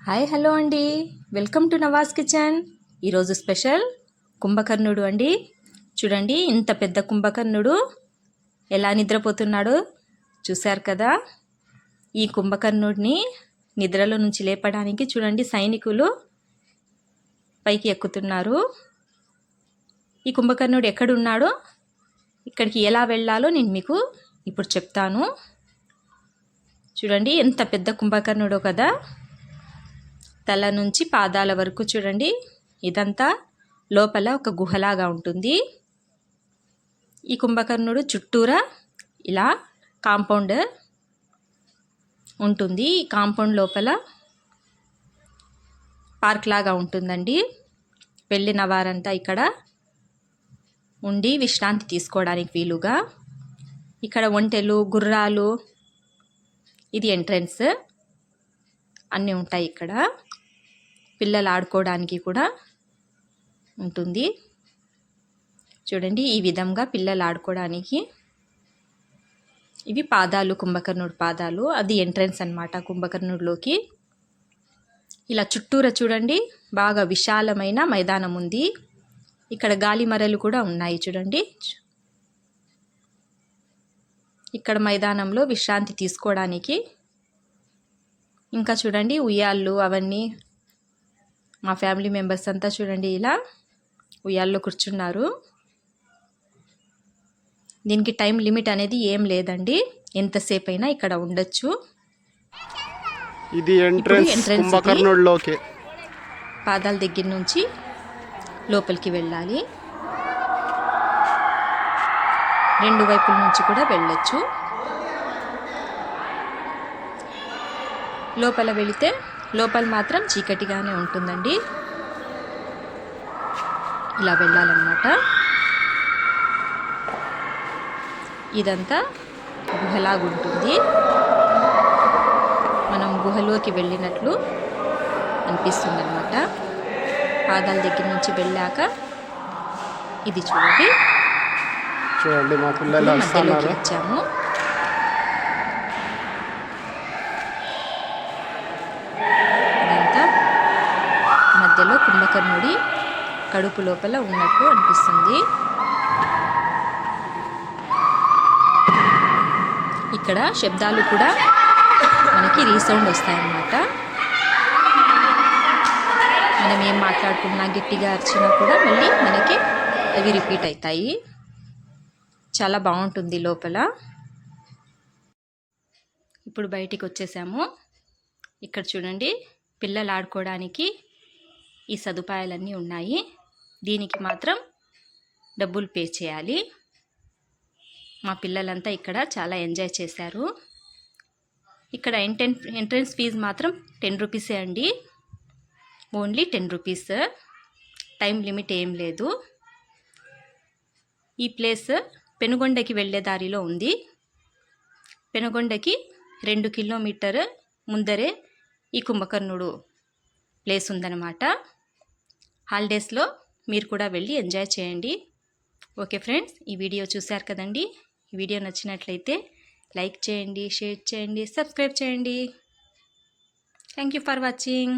Hi hello అండి, welcome to Nawaz kitchen. ఈరోజు special కుంభకర్ణుడు అండి. చూడండి, ఇంత పెద్ద కుంభకర్ణుడు ఎలా నిద్రపోతున్నాడో చూశారు కదా. ఈ కుంభకర్ణుడిని నిద్రలో నుంచి లేపడానికి చూడండి సైనికులు పైకి ఎక్కుతున్నారు. ఈ కుంభకర్ణుడు ఎక్కడున్నాడో, ఇక్కడికి ఎలా వెళ్ళాలో నేను మీకు ఇప్పుడు చెప్తాను. చూడండి ఎంత పెద్ద కుంభకర్ణుడో కదా. తల నుంచి పాదాల వరకు చూడండి, ఇదంతా లోపల ఒక గుహలాగా ఉంటుంది. ఈ కుంభకర్ణుడు చుట్టూరా ఇలా కాంపౌండ్ ఉంటుంది. ఈ కాంపౌండ్ లోపల పార్క్ లాగా ఉంటుందండి. వెళ్ళిన వారంతా ఇక్కడ ఉండి విశ్రాంతి తీసుకోవడానికి వీలుగా. ఇక్కడ ఒంటెలు, గుర్రాలు, ఇది ఎంట్రన్స్ అన్నీ ఉంటాయి. ఇక్కడ పిల్లలు ఆడుకోవడానికి కూడా ఉంటుంది. చూడండి, ఈ విధంగా పిల్లలు ఆడుకోవడానికి ఇవి పాదాలు, కుంభకర్ణుడి పాదాలు. అది ఎంట్రన్స్ అన్నమాట కుంభకర్ణుడిలోకి. ఇలా చుట్టూరా చూడండి బాగా విశాలమైన మైదానం ఉంది. ఇక్కడ గాలి మరలు కూడా ఉన్నాయి చూడండి. ఇక్కడ మైదానంలో విశ్రాంతి తీసుకోవడానికి. ఇంకా చూడండి ఉయ్యాళ్ళు అవన్నీ. మా ఫ్యామిలీ మెంబర్స్ అంతా చూడండి ఇలా ఉయ్యాల్లో కూర్చున్నారు. దీనికి టైం లిమిట్ అనేది ఏం లేదండి, ఎంతసేపు అయినా ఇక్కడ ఉండొచ్చు. ఇది ఎంట్రన్స్ కుంభకర్ణుడిలోకి. పాదాల దగ్గర నుంచి లోపలికి వెళ్ళాలి. రెండు వైపుల నుంచి కూడా వెళ్ళొచ్చు. లోపల వెళితే లోపల మాత్రం చీకటిగానే ఉంటుందండి. ఇలా వెళ్ళాలన్నమాట. ఇదంతా గుహలాగుంటుంది. మనం గుహలోకి వెళ్ళినట్లు అనిపిస్తుంది అన్నమాట. పాదాల దగ్గర నుంచి వెళ్ళాక ఇది చూడండి, మా పిల్లలు మధ్యలోకి వచ్చాము. ఇదంతా మధ్యలో కుంభకర్ణుడి కడుపు లోపల ఉన్నట్టు అనిపిస్తుంది. ఇక్కడ శబ్దాలు కూడా మనకి రీసౌండ్ వస్తాయన్నమాట. మనం ఏం మాట్లాడుకున్నా, గట్టిగా అరిచినా కూడా మళ్ళీ మనకి అవి రిపీట్ అవుతాయి. చాలా బాగుంటుంది లోపల. ఇప్పుడు బయటికి వచ్చేసాము. ఇక్కడ చూడండి పిల్లలు ఆడుకోవడానికి ఈ సదుపాయాలన్నీ ఉన్నాయి. దీనికి మాత్రం డబ్బులు పే చేయాలి. మా పిల్లలంతా ఇక్కడ చాలా ఎంజాయ్ చేశారు. ఇక్కడ ఎంట్రన్స్ ఫీజు మాత్రం 10 రూపీసే అండి, ఓన్లీ 10 రూపీస్. టైం లిమిట్ ఏం లేదు. ఈ ప్లేస్ పెనుగొండకి వెళ్ళే దారిలో ఉంది. పెనుగొండకి 2 కిలోమీటర్ ముందరే ఈ కుంభకర్ణుడు ప్లేస్ ఉందన్నమాట. హాలిడేస్లో మీరు కూడా వెళ్ళి ఎంజాయ్ చేయండి. ఓకే ఫ్రెండ్స్, ఈ వీడియో చూశారు కదండి. ఈ వీడియో నచ్చినట్లయితే లైక్ చేయండి, షేర్ చేయండి, సబ్స్క్రైబ్ చేయండి. Thank you for watching.